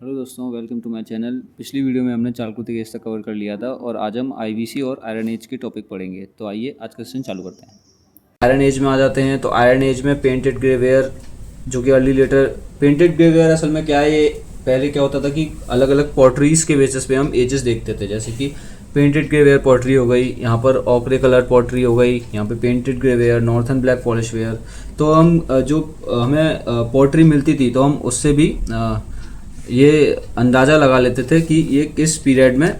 Hello दोस्तों, welcome to my channel. पिछली video में हमने चालकुती केस तक कवर कर लिया था और आज हम आईवीसी और आयरन एज के टॉपिक पढ़ेंगे। तो आइए आज का सेशन चालू करते हैं। आयरन एज में आ जाते हैं। तो आयरन एज में पेंटेड ग्रेवेयर जो कि अर्ली लेटर पेंटेड ग्रेवेयर असल में क्या है, ये पहले क्या होता था कि अलग अलग पॉटरीज के बेसिस पे हम एजेस देखते थे। जैसे कि पेंटेड ग्रेवेयर पॉटरी हो गई, यहाँ पर ऑकरे कलर पॉटरी हो गई, यहाँ पे painted greyware, northern black polish ware. तो हम जो हमें पॉटरी मिलती थी तो हम उससे भी ये अंदाज़ा लगा लेते थे कि ये किस पीरियड में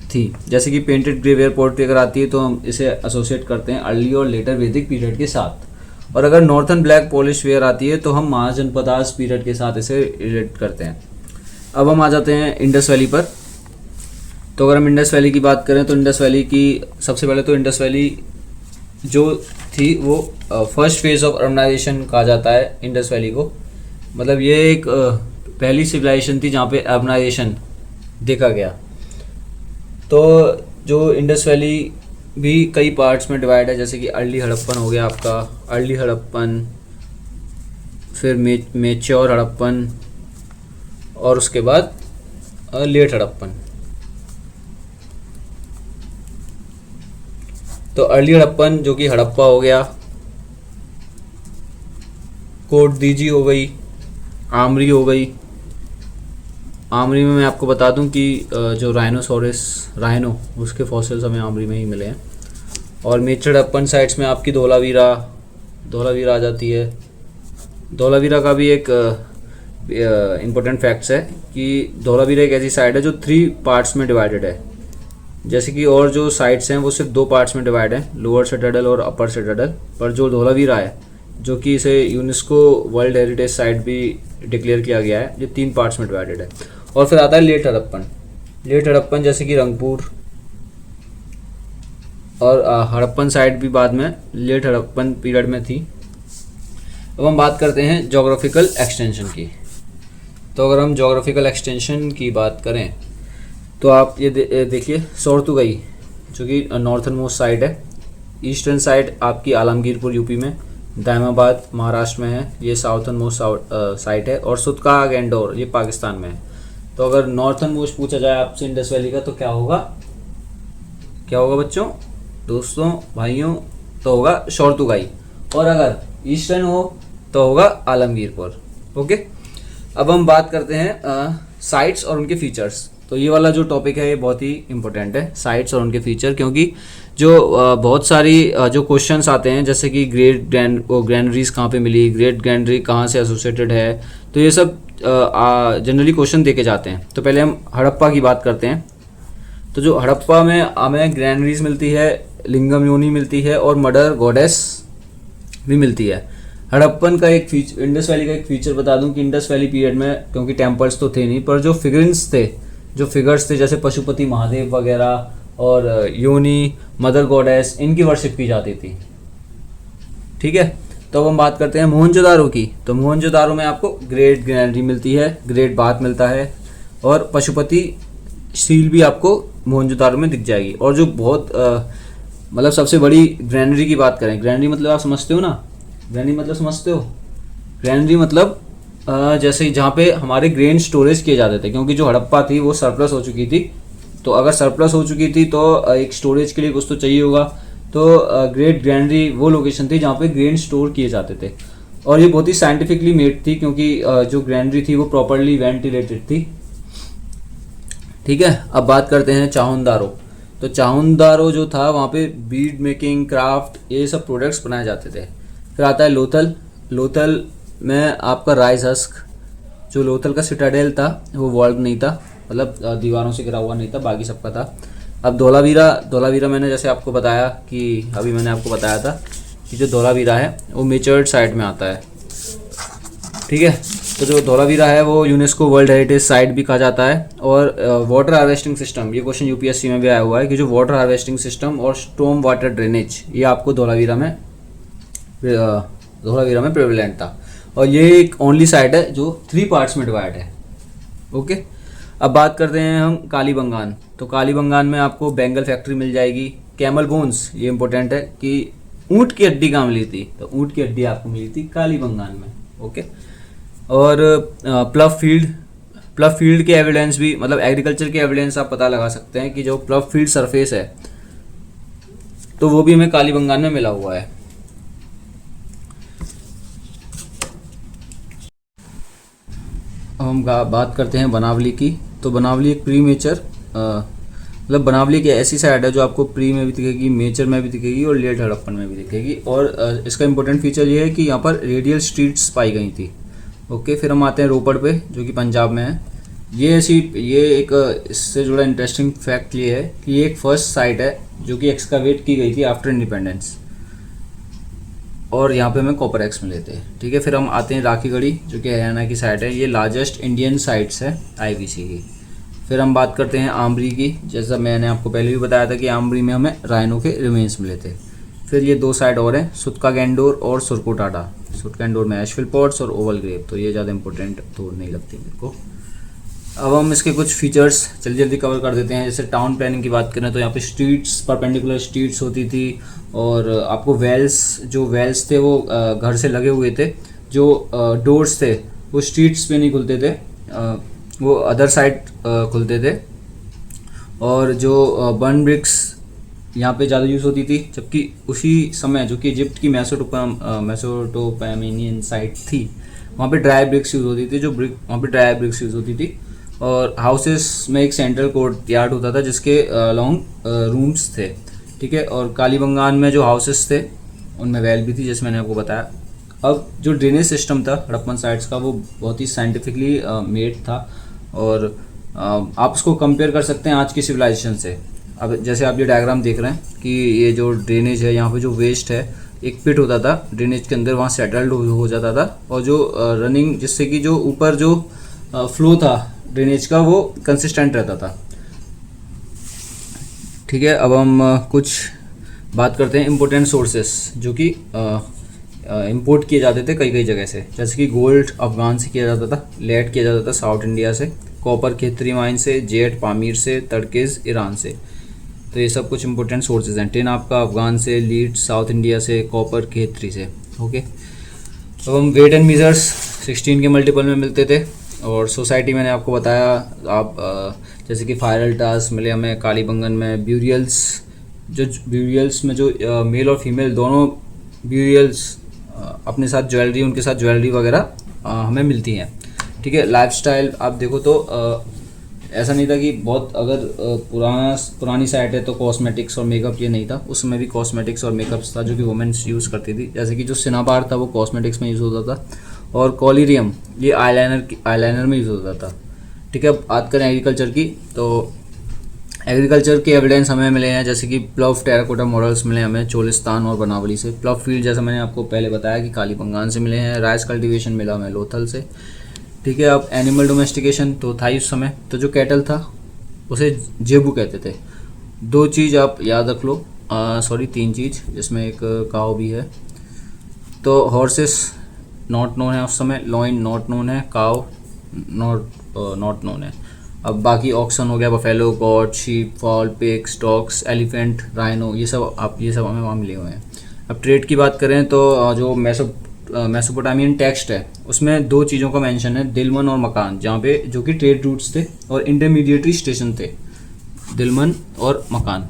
थी। जैसे कि पेंटेड ग्रेवेयर पोर्ट्री अगर आती है तो हम इसे एसोसिएट करते हैं अर्ली और लेटर वैदिक पीरियड के साथ, और अगर नॉर्थन ब्लैक पॉलिश वेयर आती है तो हम महाजनपदास पीरियड के साथ इसे रिलेट करते हैं। अब हम आ जाते हैं इंडस वैली पर। तो अगर हम इंडस वैली की बात करें तो इंडस वैली की सबसे पहले तो इंडस वैली जो थी वो फर्स्ट फेज ऑफ अर्बनाइजेशन कहा जाता है इंडस वैली को। मतलब ये एक पहली सिविलाइजेशन थी जहाँ पे अर्बनाइजेशन देखा गया। तो जो इंडस वैली भी कई पार्ट्स में डिवाइड है, जैसे कि अर्ली हड़प्पन हो गया आपका, अर्ली हड़प्पन, फिर मेच्योर हड़प्पन और उसके बाद लेट हड़प्पन। तो अर्ली हड़प्पन जो कि हड़प्पा हो गया, कोट दीजी हो गई, आमरी हो गई। आमरी में मैं आपको बता दूं कि जो राइनोसोरस राइनो उसके फॉसिल्स हमें आमरी में ही मिले हैं। और मेचर हड़प्पन साइट्स में आपकी धोलावीरा आ जाती है। धोलावीरा का भी एक इम्पोर्टेंट फैक्ट्स है कि धोलावीरा एक ऐसी साइट है जो 3 पार्ट्स में डिवाइडेड है। जैसे कि और जो साइट्स हैं वो सिर्फ 2 पार्ट्स में डिवाइड हैं, लोअर सिटाडेल और अपर सिटाडेल। पर जो धोलावीरा है जो कि इसे यूनेस्को वर्ल्ड हेरिटेज साइट भी डिक्लेयर किया गया है, ये 3 पार्ट्स में डिवाइडेड है। और फिर आता है लेट हड़प्पन। लेट हड़प्पन जैसे कि रंगपुर और हड़प्पन साइट भी बाद में लेट हड़प्पन पीरियड में थी। अब हम बात करते हैं जोग्राफिकल एक्सटेंशन की। तो अगर हम जोग्राफिकल एक्सटेंशन की बात करें तो आप ये देखिए सोरतुगई जो कि नॉर्थन मोस्ट साइड है। ईस्टर्न साइड आपकी आलमगीरपुर यूपी में, दायमाबाद महाराष्ट्र में है, ये साउथर्न मोस्ट साइट है। और सुतका गैंडोर ये पाकिस्तान में है। तो अगर नॉर्थन मोस्ट पूछा जाए आपसे इंडस वैली का तो क्या होगा बच्चों, दोस्तों, भाइयों? तो होगा शोरतुगाई। और अगर ईस्टर्न हो तो होगा आलमगीरपुर। ओके, अब हम बात करते हैं साइट्स और उनके फीचर्स। तो ये वाला जो टॉपिक है ये बहुत ही इंपॉर्टेंट है, साइट्स और उनके फीचर, क्योंकि जो बहुत सारी जो क्वेश्चंस आते हैं जैसे कि ग्रैंडरीज कहाँ पे मिली, ग्रेट ग्रैंडरी कहाँ से एसोसिएटेड है, तो ये सब जनरली क्वेश्चन देके जाते हैं। तो पहले हम हड़प्पा की बात करते हैं। तो जो हड़प्पा में हमें ग्रैंडरीज मिलती है, लिंगम योनी मिलती है और मदर गॉडेस भी मिलती है। हड़प्पन का एक फीचर, इंडस वैली का एक फीचर बता दूं कि इंडस वैली पीरियड में क्योंकि टेम्पल्स तो थे नहीं, पर जो फिगर्स थे जैसे पशुपति महादेव वगैरह और योनी, मदर गॉडेस, इनकी वर्शिप की जाती थी। ठीक है, तो अब हम बात करते हैं मोहनजोदारो की। तो मोहनजोदारो में आपको ग्रेट ग्रैंडरी मिलती है, ग्रेट बाथ मिलता है और पशुपति सील भी आपको मोहनजोदारो में दिख जाएगी। और जो बहुत मतलब सबसे बड़ी ग्रैंडरी की बात करें, ग्रैंडरी मतलब आप समझते हो ना, ग्रैंडरी मतलब समझते हो? ग्रैंडरी मतलब जैसे जहाँ पे हमारे ग्रेन स्टोरेज किए जाते थे, क्योंकि जो हड़प्पा थी वो सरप्लस हो चुकी थी। तो अगर सरप्लस हो चुकी थी तो एक स्टोरेज के लिए कुछ तो चाहिए होगा। तो ग्रेट ग्रैंडरी वो लोकेशन थी जहाँ पे ग्रेन स्टोर किए जाते थे। और ये बहुत ही साइंटिफिकली मेड थी क्योंकि जो ग्रैंडरी थी वो प्रॉपरली वेंटिलेटेड थी। ठीक है, अब बात करते हैं चाहुंदारो। तो चाहुंदारो जो था वहाँ पे बीड मेकिंग, क्राफ्ट, ये सब प्रोडक्ट्स बनाए जाते थे। फिर आता है लोथल। लोथल में आपका राइस हस्क, जो लोथल का सिटाडेल था वो वॉल्व नहीं था, मतलब दीवारों से घिरा हुआ नहीं था, बाकी सबका था। अब धोलावीरा मैंने जैसे आपको बताया कि अभी मैंने आपको बताया था कि जो धोलावीरा है वो मेचर्ड साइट में आता है। ठीक है, तो जो धोलावीरा है वो यूनेस्को वर्ल्ड हेरिटेज साइट भी कहा जाता है। और वाटर हार्वेस्टिंग सिस्टम, ये क्वेश्चन यूपीएससी में भी आया हुआ है कि जो वाटर हार्वेस्टिंग सिस्टम और स्टॉर्म वाटर ड्रेनेज, ये आपको धोलावीरा में प्रेवलेंट था। और ये एक ओनली साइट है जो 3 पार्ट्स में डिवाइड है। ओके, अब बात करते हैं हम कालीबंगान। तो कालीबंगान में आपको बेंगल फैक्ट्री मिल जाएगी। कैमल बोन्स, ये इंपॉर्टेंट है कि ऊँट की हड्डी कहाँ मिली थी, तो ऊँट की हड्डी आपको मिली थी कालीबंगान में। ओके, और प्लव फील्ड प्लव फील्ड के एविडेंस भी, मतलब एग्रीकल्चर के एविडेंस आप पता लगा सकते हैं कि जो प्लव फील्ड सरफेस है तो वो भी हमें कालीबंगान में मिला हुआ है। अब हम बात करते हैं बनावली की। तो बनावली एक प्री मेचर, मतलब बनावली की ऐसी साइड है जो आपको प्री में भी दिखेगी, मेचर में भी दिखेगी और लेट हड़प्पन में भी दिखेगी। और इसका इंपॉर्टेंट फीचर ये है कि यहाँ पर रेडियल स्ट्रीट्स पाई गई थी। ओके, फिर हम आते हैं रोपड़ पे जो कि पंजाब में है। ये एक इससे जुड़ा इंटरेस्टिंग फैक्ट ये है कि ये एक फर्स्ट साइट है जो कि एक्सकावेट की गई थी आफ्टर इंडिपेंडेंस, और यहाँ पे हमें कॉपर एक्स मिले थे। ठीक है, फिर हम आते हैं राखीगढ़ी जो कि हरियाणा की साइट है। ये लार्जेस्ट इंडियन साइट्स है आईवीसी की। फिर हम बात करते हैं आमरी की। जैसा मैंने आपको पहले भी बताया था कि आमरी में हमें राइनो के रिमेन्स मिले थे। फिर ये 2 साइट और हैं, सुतका गैंडोर और सुरकोटाटा। सुतका गैंडोर में एशफिल पॉट्स और ओवल ग्रेव, तो ये ज़्यादा इंपॉर्टेंट तो नहीं लगती मेरे को। अब हम इसके कुछ फीचर्स जल्दी कवर कर देते हैं। जैसे टाउन प्लानिंग की बात करें तो यहाँ पे स्ट्रीट्स, परपेंडिकुलर स्ट्रीट्स होती थी, और आपको वेल्स थे वो घर से लगे हुए थे। जो डोर्स थे वो स्ट्रीट्स पे नहीं खुलते थे, वो अदर साइड खुलते थे। और जो बर्न ब्रिक्स यहाँ पे ज़्यादा यूज़ होती थी, जबकि उसी समय जो कि इजिप्ट की मेसोपोटामियन साइट थी वहाँ पे ड्राई ब्रिक्स यूज़ होती थी, वहाँ पे ड्राई ब्रिक्स यूज़ होती थी। और हाउसेस में एक सेंट्रल कोर्ट यार्ड होता था जिसके लॉन्ग रूम्स थे। ठीक है, और कालीबंगान में जो हाउसेस थे उनमें वेल भी थी, जैसे मैंने आपको बताया। अब जो ड्रेनेज सिस्टम था हड़प्पन साइट्स का वो बहुत ही साइंटिफिकली मेड था, और आप उसको कंपेयर कर सकते हैं आज की सिविलाइजेशन से। अब जैसे आप ये डायग्राम देख रहे हैं कि ये जो ड्रेनेज है, यहाँ पे जो वेस्ट है, एक पिट होता था ड्रेनेज के अंदर, वहाँ सेटल्ड हो जाता था, और जो रनिंग, जिससे कि जो ऊपर जो फ्लो था ड्रेनेज का वो कंसिस्टेंट रहता था। ठीक है, अब हम कुछ बात करते हैं इम्पोर्टेंट सोर्सेस जो कि इंपोर्ट किए जाते थे कई जगह से। जैसे कि गोल्ड अफगान से किया जाता था, लेड किया जाता था साउथ इंडिया से, कॉपर खेतरी माइन से, जेट पामीर से, तर्केज ईरान से। तो ये सब कुछ इंपॉर्टेंट सोर्सेज हैं। टिन आपका अफगान से, लीड साउथ इंडिया से, कॉपर खेतरी से। ओके, अब हम वेट एंड मेजर्स 16 के मल्टीपल में मिलते थे। और सोसाइटी मैंने आपको बताया, आप जैसे कि फायरल टास्क मिले हमें कालीबंगन में। ब्यूरियल्स में जो मेल और फीमेल दोनों ब्यूरियल्स अपने साथ ज्वेलरी, उनके साथ ज्वेलरी वगैरह हमें मिलती हैं। ठीक है, लाइफस्टाइल आप देखो तो ऐसा नहीं था कि बहुत, अगर पुरानी साइट है तो कॉस्मेटिक्स और मेकअप ये नहीं था, उसमें भी कॉस्मेटिक्स और मेकअप्स था जो कि वुमेन्स यूज़ करती थी। जैसे कि जो सिनाबार था वो कॉस्मेटिक्स में यूज़ होता था, और कॉलिरियम ये आईलाइनर में यूज़ होता था। ठीक है, अब बात करें एग्रीकल्चर की, तो एग्रीकल्चर के एविडेंस हमें मिले हैं, जैसे कि प्लव टेराकोटा मॉडल्स मिले हमें चोलिस्तान और बनावली से। प्लव फील्ड जैसा मैंने आपको पहले बताया कि कालीबंगान से मिले हैं। राइस कल्टीवेशन मिला हमें लोथल से। ठीक है, अब एनिमल डोमेस्टिकेशन तो था ही उस समय, तो जो कैटल था उसे जेबू कहते थे। 2 चीज़ आप याद रख लो, 3 चीज़, जिसमें एक काव भी है। तो हॉर्सेस नॉट नोन है उस समय, लॉइन नॉट नोन है, काव नॉट नोन है। अब बाकी ऑक्सन हो गया, buffalo, got, sheep, fall, pig, stocks, elephant, rhino, ये सब हमें वहाँ मिले हुए हैं। अब ट्रेड की बात करें तो जो मेसोपोटामियन टेक्स्ट है उसमें 2 चीज़ों का मेंशन है, दिलमन और मकान, जहाँ पे जो कि ट्रेड रूट्स थे और इंटरमीडिएटरी स्टेशन थे। दिलमन और मकान।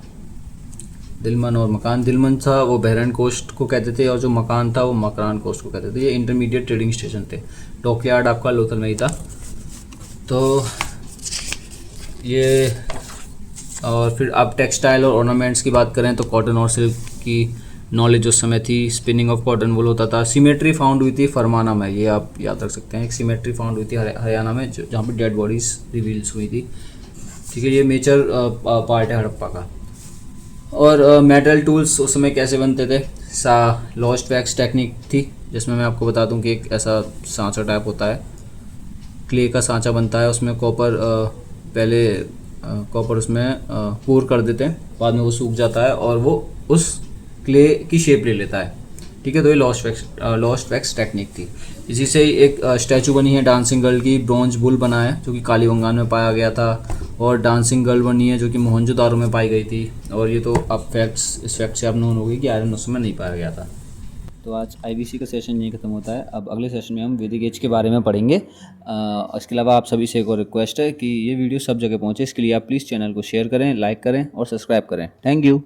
दिलमन था वो बहरन कोस्ट को कहते थे, और जो मकान था वो मकरान कोस्ट को कहते थे। ये इंटरमीडिएट ट्रेडिंग स्टेशन थे। डॉकयार्ड आपका लोथल में ही था। तो ये, और फिर आप टेक्सटाइल और ऑर्नामेंट्स की बात करें तो कॉटन और सिल्क की नॉलेज उस समय थी। स्पिनिंग ऑफ कॉटन वूल होता था। सिमेट्री फाउंड हुई थी फरमाना में, ये आप याद रख सकते हैं। एक सिमेट्री फाउंड हुई थी हरियाणा में, जहाँ पे डेड बॉडीज रिवील्स हुई थी। ठीक है, ये मेजर पार्ट है हड़प्पा का। और मेटल टूल्स उस समय कैसे बनते थे, लॉस्ट वैक्स टेक्निक थी, जिसमें मैं आपको बता दूं कि एक ऐसा सांचा टाइप होता है, क्ले का सांचा बनता है, उसमें पहले कॉपर उसमें पोर कर देते हैं, बाद में वो सूख जाता है और वो उस क्ले की शेप ले लेता है। ठीक है, तो ये लॉस्ट वैक्स टेक्निक थी। इसी से एक स्टैचू बनी है डांसिंग गर्ल की, ब्रॉन्ज बुल बना है जो कि कालीबंगान में पाया गया था, और डांसिंग गर्ल बनी है जो कि मोहनजोदारो में पाई गई थी। और ये तो आप इस फैक्ट से आप नोन हो गई कि आयरन उस समय नहीं पाया गया था। तो आज IBC का सेशन यही खत्म होता है। अब अगले सेशन में हम वैदिक एज के बारे में पढ़ेंगे। इसके अलावा आप सभी से एक और रिक्वेस्ट है कि ये वीडियो सब जगह पहुँचे, इसके लिए आप प्लीज़ चैनल को शेयर करें, लाइक करें और सब्सक्राइब करें। Thank you.